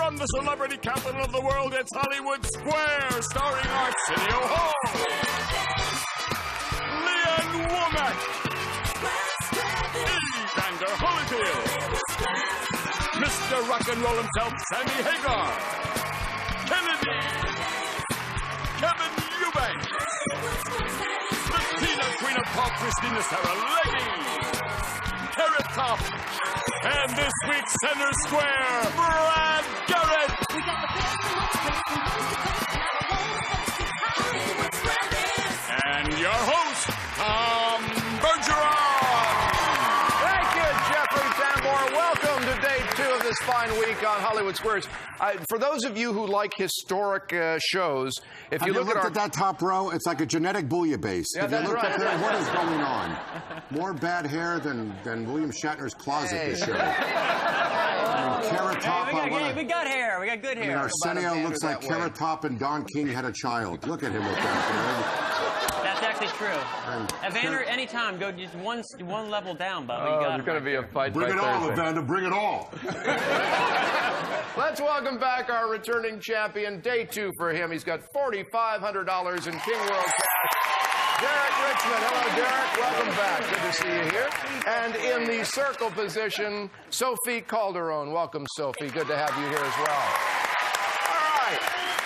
From the celebrity capital of the world, it's Hollywood Square, starring Arsenio Hall, Womack, Evander Holyfield, Mr. Rock and Roll himself, Sammy Hagar, Kennedy, Kevin Eubanks, Cristina, Queen of Pop, Cristina, Saralegui, Garrett, and this week's center square, Brad Garrett. And your host, Bergeron. Thank you, Jeffrey Tambor. Welcome to day 2 of this fine week on Hollywood Squares. For those of you who like historic shows, if you look at that top row, it's like a genetic bouillabaisse. Yeah, if you that's look right. up there, what is going on? More bad hair than William Shatner's closet this show. Carrot Top. We got hair. We got good hair. Arsenio looks like Carrot Top and Don King had a child. Look at him with that. That's actually true. Evander, anytime, go just one level down, Bubba. There's going to be a fight. Bring it all, Evander. Bring it all. Let's welcome back our returning champion. Day 2 for him. He's got $4,500 in King World cash. Derek Richmond. Hello, Derek. Welcome back. Good to see you here. And in the circle position, Sofie Calderon. Welcome, Sofie. Good to have you here as well. All right.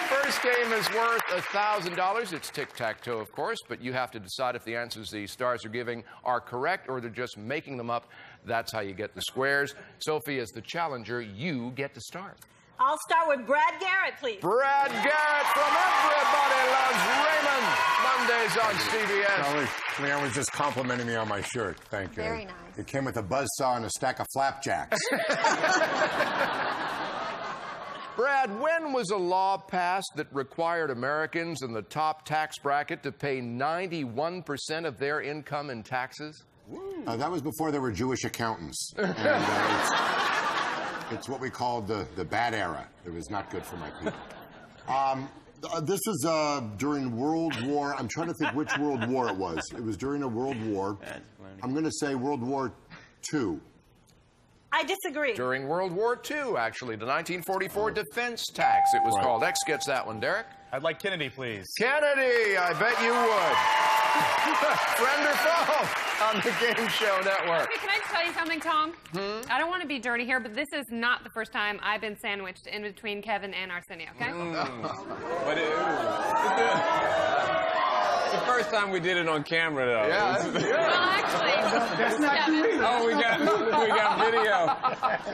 First game is worth $1,000. It's tic-tac-toe, of course, but you have to decide if the answers the stars are giving are correct or they're just making them up. That's how you get the squares. Sofie, as the challenger, you get to start. I'll start with Brad Garrett, please. Brad Garrett from Everybody Loves Raymond. Mondays on CBS. Leanne was just complimenting me on my shirt. Thank you. Very nice. It came with a buzzsaw and a stack of flapjacks. Brad, when was a law passed that required Americans in the top tax bracket to pay 91% of their income in taxes? That was before there were Jewish accountants. And, it's what we called the bad era. It was not good for my people. This is during World War. I'm trying to think which World War it was. It was during a World War. I'm going to say World War II. I disagree. During World War II, actually. The 1944 defense tax, it was called. X gets that one, Derek. I'd like Kennedy, please. Kennedy, I bet you would. Friend or foe on the Game Show Network. Hey, can I tell you something, Tom? I don't want to be dirty here, but this is not the first time I've been sandwiched in between Kevin and Arsenio, okay? The first time we did it on camera, though. Yeah. Well, actually, that's not Kevin. Oh, we got video.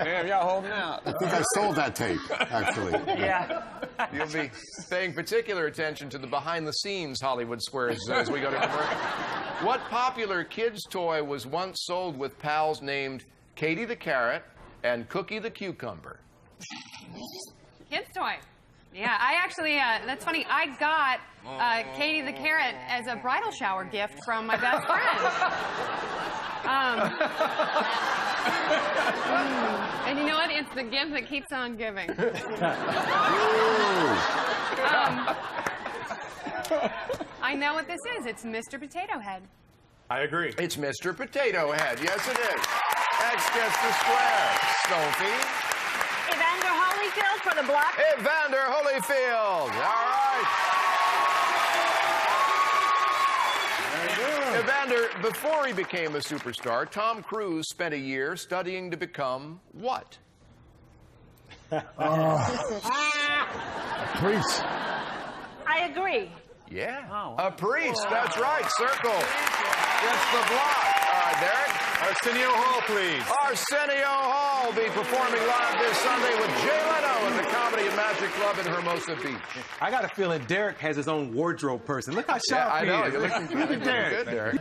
Damn, y'all holding out. I think I sold that tape, actually. Yeah. You'll be paying particular attention to the behind-the-scenes Hollywood Squares as we go to commercial. What popular kids' toy was once sold with pals named Katie the Carrot and Cookie the Cucumber? Kids' toy. Yeah, I actually, that's funny. I got Katie the Carrot as a bridal shower gift from my best friend. And you know what? It's the gift that keeps on giving. I know what this is. It's Mr. Potato Head. I agree. It's Mr. Potato Head. Yes, it is. X gets the square. Sophie. Evander Holyfield for the block. Evander Holyfield. All right. Evander, before he became a superstar, Tom Cruise spent a year studying to become what? Priest. I agree. Yeah. Oh. A priest. That's right. Circle. Gets the block. All right, Derek. Arsenio Hall, please. Arsenio Hall will be performing live this Sunday with Jay Leno at the Comedy and Magic Club in Hermosa Beach. I got a feeling Derek has his own wardrobe person. Look how sharp I know. he is. You're looking good, Derek.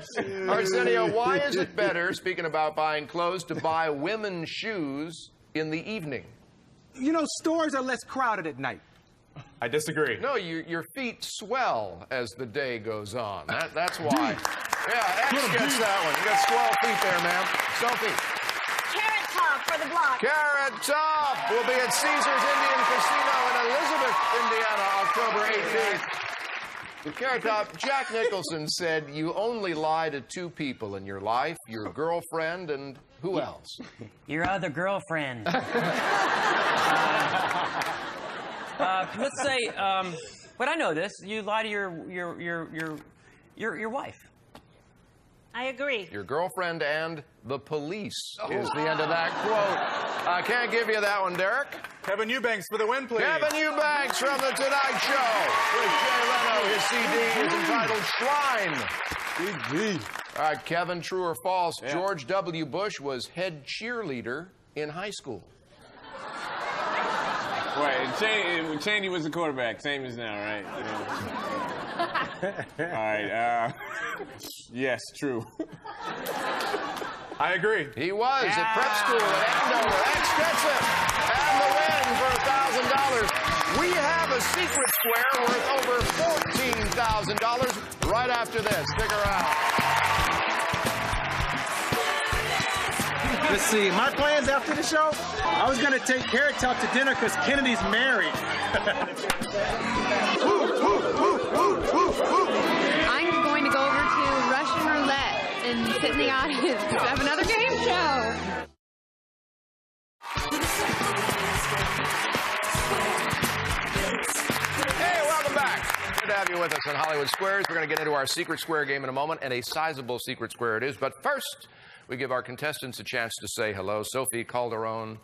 Arsenio, why is it better, speaking about buying clothes, to buy women's shoes in the evening? You know, stores are less crowded at night. I disagree. No, your feet swell as the day goes on. That's why. Yeah, X gets that one. You got swell feet there, ma'am. Sophie. Carrot Top for the block. Carrot Top will be at Caesars Indian Casino in Elizabeth, Indiana, October 18th. Carrot Top, Jack Nicholson said you only lie to 2 people in your life, your girlfriend and who else? Your other girlfriend. Let's say, but I know this. You lie to your wife. I agree. Your girlfriend and the police is the end of that quote. I can't give you that one, Derek. Kevin Eubanks for the win, please. Kevin Eubanks from The Tonight Show. With Jay Leno, his CD is entitled Shrine. All right, Kevin, true or false? Yeah. George W. Bush was head cheerleader in high school. Right, Cheney was the quarterback, same as now, right? Yeah. All right, yes, true. I agree. He was at prep school at Andover. X gets it. And the win for $1,000. We have a secret square worth over $14,000 right after this. Stick around. Let's see, my plans after the show, I was going to take Garrett out to dinner because Kennedy's married. I'm going to go over to Russian roulette and sit in the audience to have another game show. Hey, welcome back. Good to have you with us on Hollywood Squares. We're going to get into our secret square game in a moment, and a sizable secret square it is. But first, we give our contestants a chance to say hello. Sofie Calderon,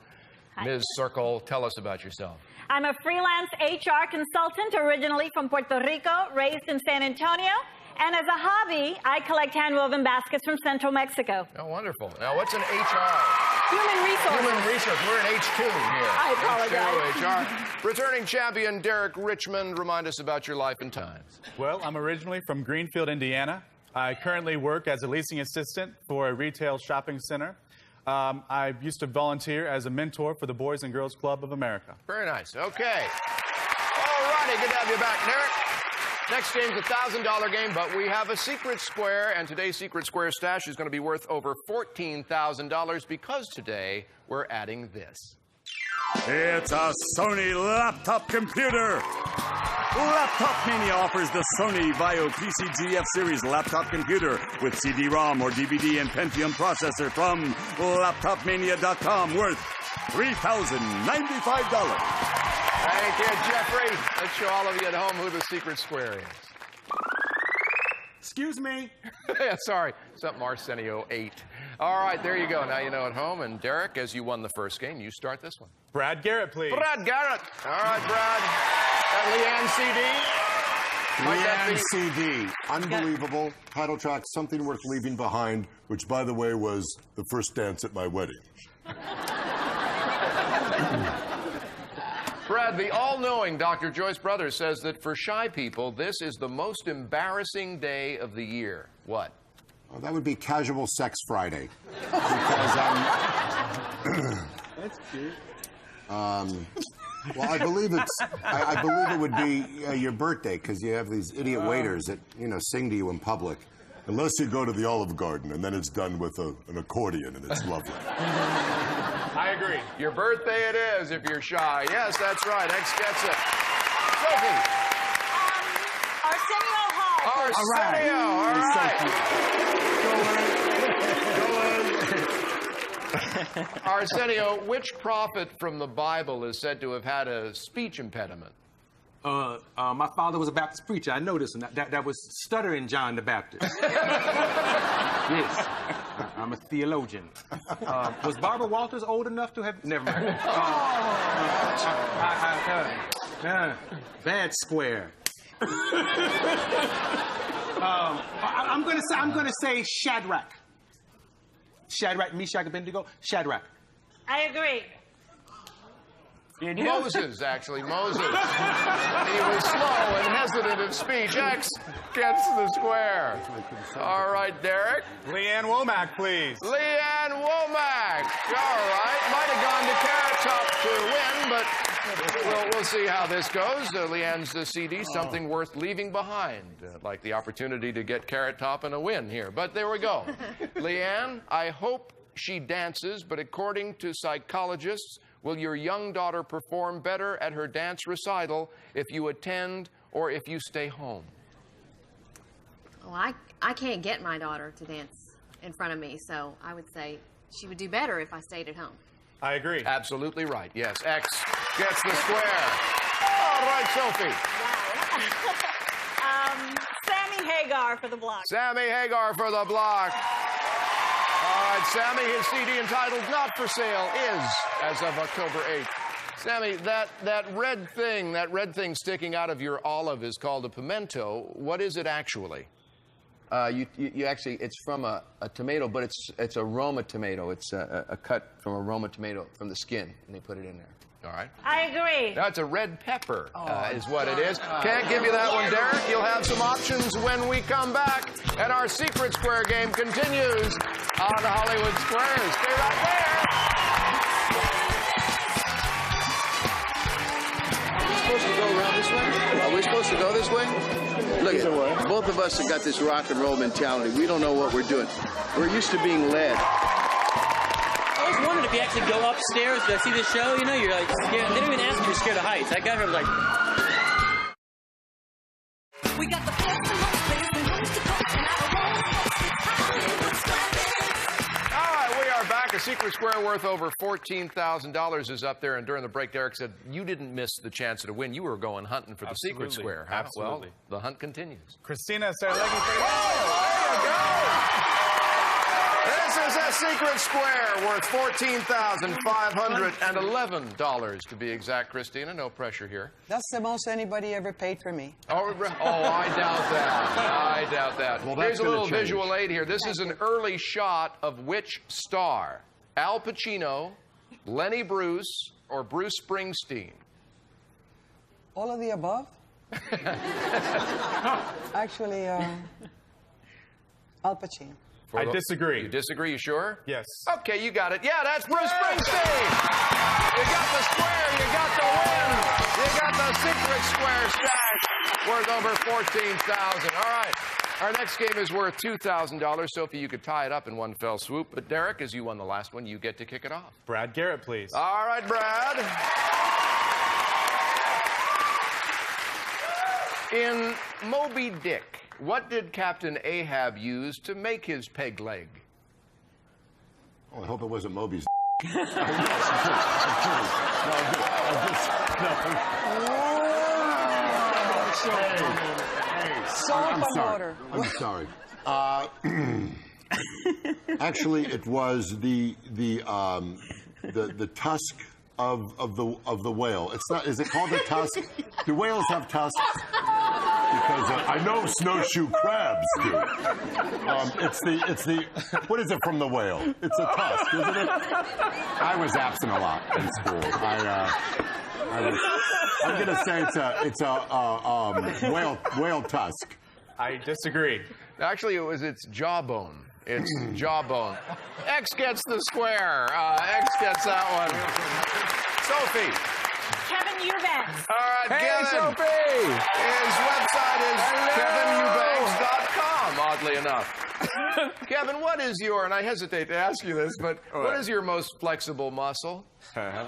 Ms. Circle, tell us about yourself. I'm a freelance HR consultant, originally from Puerto Rico, raised in San Antonio. And as a hobby, I collect hand-woven baskets from Central Mexico. Oh, wonderful. Now, what's an HR? Human resources. Human resources. We're in H2 here. I apologize. H2, HR. Returning champion Derek Richmond, remind us about your life and times. Well, I'm originally from Greenfield, Indiana. I currently work as a leasing assistant for a retail shopping center. I used to volunteer as a mentor for the Boys and Girls Club of America. Very nice. Okay. All righty. Good to have you back, Derek. Next game's a $1,000 game, but we have a secret square, and today's secret square stash is going to be worth over $14,000 because today we're adding this. It's a Sony laptop computer. Laptop Mania offers the Sony Vaio PCGF series laptop computer with CD-ROM or DVD and Pentium processor from laptopmania.com worth $3,095. Thank you, Jeffrey. Let's show all of you at home who the secret square is. Excuse me. Yeah, sorry, something Arsenio ate. All right, there you go. Now you know at home. And Derek, as you won the first game, you start this one. Brad Garrett, please. Brad Garrett. All right, Brad. Leanne CD. Leanne CD. Unbelievable. Title track, Something Worth Leaving Behind, which, by the way, was the first dance at my wedding. Brad, the all-knowing Dr. Joyce Brothers says that for shy people, this is the most embarrassing day of the year. What? Oh, that would be Casual Sex Friday. Because That's cute. well, I believe it would be your birthday because you have these idiot waiters that, sing to you in public. Unless you go to the Olive Garden and then it's done with an accordion and it's lovely. I agree. Your birthday it is if you're shy. Yes, that's right. X gets it. Sofie. Arsenio Hall. Arsenio. All right. Arsenio, which prophet from the Bible is said to have had a speech impediment? My father was a Baptist preacher. I know this, and that was Stuttering John the Baptist. Yes, I'm a theologian. Was Barbara Walters old enough to have? Never mind. Bad square. I'm gonna say Shadrach. Shadrach, Meshach, Abednego. Shadrach. I agree. Moses, actually, Moses. He was slow and hesitant in speech. X gets the square. All right, Derek. Leanne Womack, please. Leanne Womack. All right. Might have gone to Carrot Top to win, but we'll see how this goes. Leanne's CD, Something Worth Leaving Behind. Like the opportunity to get Carrot Top and a win here. But there we go. Leanne, I hope she dances, but according to psychologists, will your young daughter perform better at her dance recital if you attend or if you stay home? Well, I can't get my daughter to dance in front of me, so I would say she would do better if I stayed at home. I agree. Absolutely right. Yes, X gets the square. All right, Sofie. Sammy Hagar for the block. Sammy Hagar for the block. All right, Sammy, his CD entitled Not For Sale is as of October 8th. Sammy, that red thing sticking out of your olive is called a pimento. What is it actually? You actually, it's from a tomato, but it's a Roma tomato. It's a cut from a Roma tomato from the skin, and they put it in there. All right. I agree. That's a red pepper, is what it is. Can't give you that one, Derek. You'll have some options when we come back. And our Secret Square game continues on the Hollywood Squares. Stay right there. Are we supposed to go around this way? Are we supposed to go this way? Look, both of us have got this rock and roll mentality. We don't know what we're doing. We're used to being led. I was wondering if you actually go upstairs to see the show, you know, you're like scared. They don't even ask if you're scared of heights. I got her like... We got the best and most players and who's to go, and I All right, we are back. A Secret Square worth over $14,000 is up there. And during the break, Derek said you didn't miss the chance to win. You were going hunting for the Secret Square. Absolutely. Well, the hunt continues. Cristina, Saralegui. Oh, there you go. This is a Secret Square worth $14,511 to be exact, Cristina. No pressure here. That's the most anybody ever paid for me. Oh, I doubt that. I doubt that. Well, here's a little change. visual aid here. This is an early shot of which star? Al Pacino, Lenny Bruce, or Bruce Springsteen? All of the above? Actually, Al Pacino. I disagree. You disagree? You sure? Yes. Okay, you got it. Yeah, that's Bruce Springsteen. You got the square. You got the win. You got the Secret Square stash worth over $14,000. All right. Our next game is worth $2,000. Sofie, you could tie it up in one fell swoop. But Derek, as you won the last one, you get to kick it off. Brad Garrett, please. All right, Brad. In Moby Dick, what did Captain Ahab use to make his peg leg? Oh, I hope it wasn't Moby's. I'm sorry. Actually, it was the tusk of the whale. It's not. Is it called a tusk? Do whales have tusks? Because I know snowshoe crabs do. It's the. What is it from the whale? It's a tusk, isn't it? I was absent a lot in school. I'm gonna say it's a whale tusk. I disagree. Actually, it's jawbone. It's jawbone. X gets the square. X gets that one. Sofie. Kevin Eubanks. All right, Hey, Kevin. Sofie. His website is kevineubanks.com, oddly enough. Kevin, what is your, and I hesitate to ask you this, but what is your most flexible muscle? No,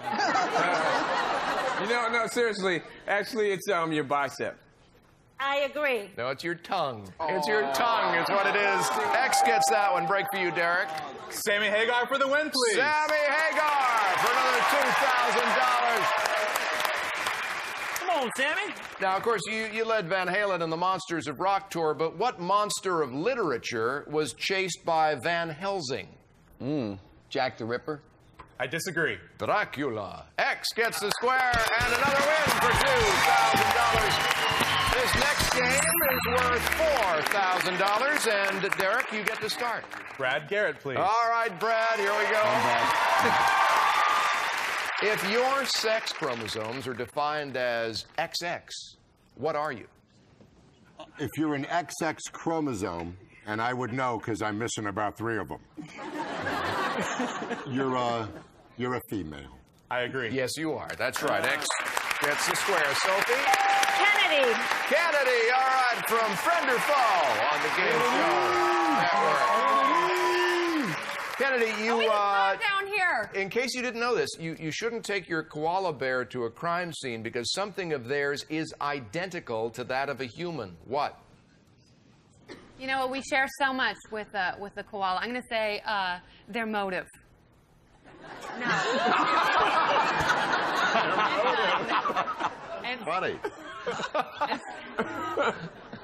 seriously. Actually, it's your bicep. I agree. No, it's your tongue. It's your tongue is what it is. X gets that one. Break for you, Derek. Sammy Hagar for the win, please. Sammy Hagar for another $2,000. Come on, Sammy. Now, of course, you led Van Halen in the Monsters of Rock tour, but what monster of literature was chased by Van Helsing? Jack the Ripper. I disagree. Dracula. X gets the square and another win for $2,000. This next game is worth $4,000, and Derek, you get to start. Brad Garrett, please. All right, Brad, here we go. If your sex chromosomes are defined as XX, what are you? If you're an XX chromosome, and I would know because I'm missing about 3 of them, you're a female. I agree. Yes, you are. That's right. X gets the square. Sofie? Kennedy. Kennedy, all right, from Friend or Foe on the Game Show Network. Kennedy, you, down here. in case you didn't know this, you shouldn't take your koala bear to a crime scene because something of theirs is identical to that of a human. What? You know what? We share so much with the koala. I'm going to say their motive. No. Funny.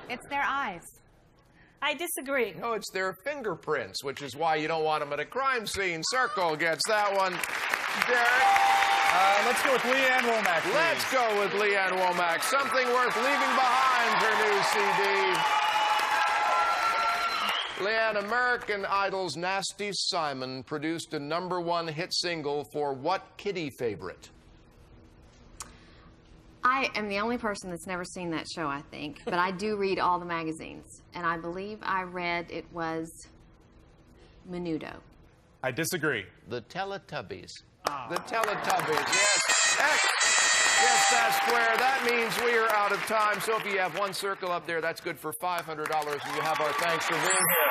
It's their eyes. I disagree. No, it's their fingerprints, which is why you don't want them at a crime scene. Circle gets that one. Derek? Let's go with Leanne Womack, please. Let's go with Leanne Womack. Something worth leaving behind, her new CD. Leanne, American Idol's Nasty Simon produced a #1 hit single for what kiddie favorite? I am the only person that's never seen that show, I think. But I do read all the magazines. And I believe I read it was Menudo. I disagree. The Teletubbies. The Teletubbies, yes. X. Yes, that's square. That means we are out of time. Sofie, you have one circle up there. That's good for $500. And you have our thanks for being here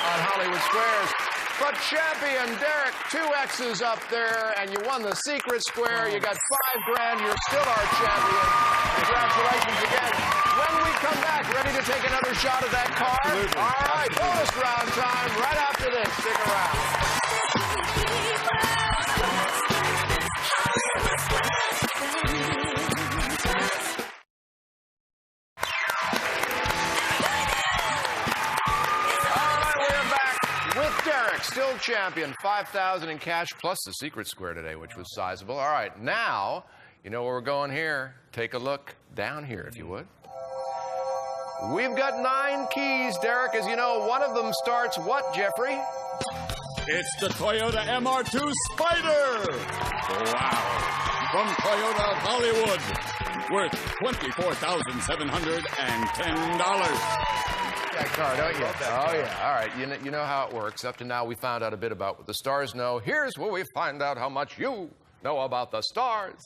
on Hollywood Squares. But champion Derek, 2 X's up there, and you won the secret square. You got $5 grand. You're still our champion. Congratulations again. When we come back, ready to take another shot at that car? Absolutely. All right, bonus round time right after this. Stick around. Derek, still champion, $5,000 in cash plus the secret square today, which was sizable. All right, now you know where we're going here. Take a look down here, if you would. We've got 9 keys, Derek. As you know, one of them starts what, Jeffrey? It's the Toyota MR2 Spider. Wow. From Toyota Hollywood, worth $24,710. That car, don't you? Oh, yeah. All right. You know how it works. Up to now, we found out a bit about what the stars know. Here's where we find out how much you know about the stars.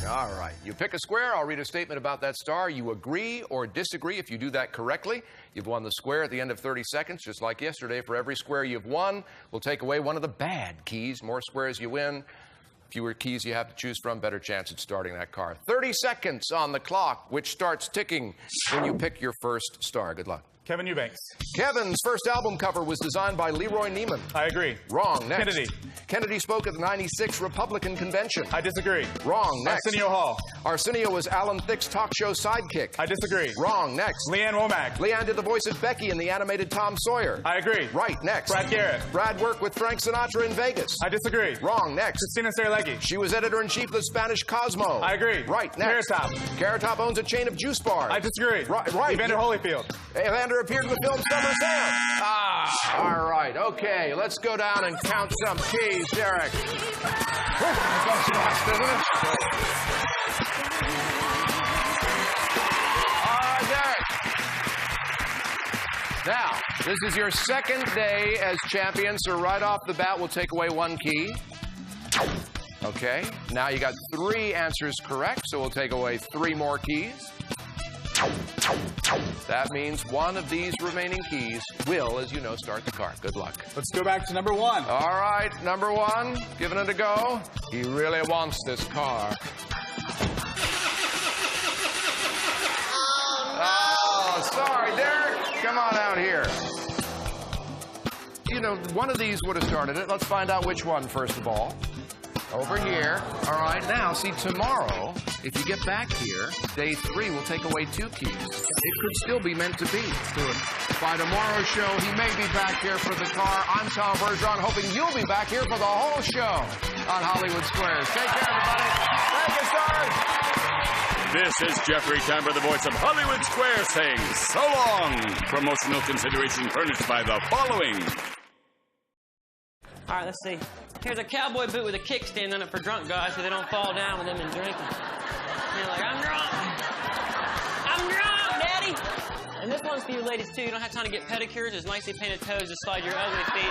All right. You pick a square. I'll read a statement about that star. You agree or disagree. If you do that correctly, you've won the square at the end of 30 seconds. Just like yesterday, for every square you've won, we'll take away one of the bad keys. More squares you win, fewer keys you have to choose from, better chance at starting that car. 30 seconds on the clock, which starts ticking when you pick your first star. Good luck. Kevin Eubanks. Kevin's first album cover was designed by Leroy Neiman. I agree. Wrong. Next. Kennedy. Kennedy spoke at the '96 Republican Convention. I disagree. Wrong. Next. Arsenio Hall. Arsenio was Alan Thicke's talk show sidekick. I disagree. Wrong. Next. Leanne Womack. Leanne did the voice of Becky in the animated Tom Sawyer. I agree. Right. Next. Brad Garrett. Brad worked with Frank Sinatra in Vegas. I disagree. Wrong. Next. Cristina Saralegui. She was editor-in-chief of the Spanish Cosmo. I agree. Right. Next. Carrot Top. Carrot Top owns a chain of juice bars. I disagree. Right. Evander Holyfield. Evander appeared in the film Summer Sam. All right. Okay. Let's go down and count some keys, Derek. That goes fast, isn't it? All right, Derek. Now, this is your second day as champion, so right off the bat, we'll take away 1 key. Okay. Now you got 3 answers correct, so we'll take away 3 more keys. That means one of these remaining keys will, as you know, start the car. Good luck. Let's go back to #1. All right, #1, giving it a go. He really wants this car. Oh, sorry, Derek. Come on out here. You know, one of these would have started it. Let's find out which one, first of all. Over here. All right, now, see, tomorrow, if you get back here, day 3 will take away 2 keys. It could still be meant to be. By tomorrow's show, he may be back here for the car. I'm Tom Bergeron, hoping you'll be back here for the whole show on Hollywood Squares. Take care, everybody. Thank you, stars. This is Jeffrey Tambor, the voice of Hollywood Squares, saying so long. Promotional consideration furnished by the following. All right, let's see. Here's a cowboy boot with a kickstand on it for drunk guys so they don't fall down with them and drinking. And they're like, I'm drunk. I'm drunk, Daddy. And this one's for you ladies, too. You don't have time to get pedicures. There's nicely painted toes to slide your ugly feet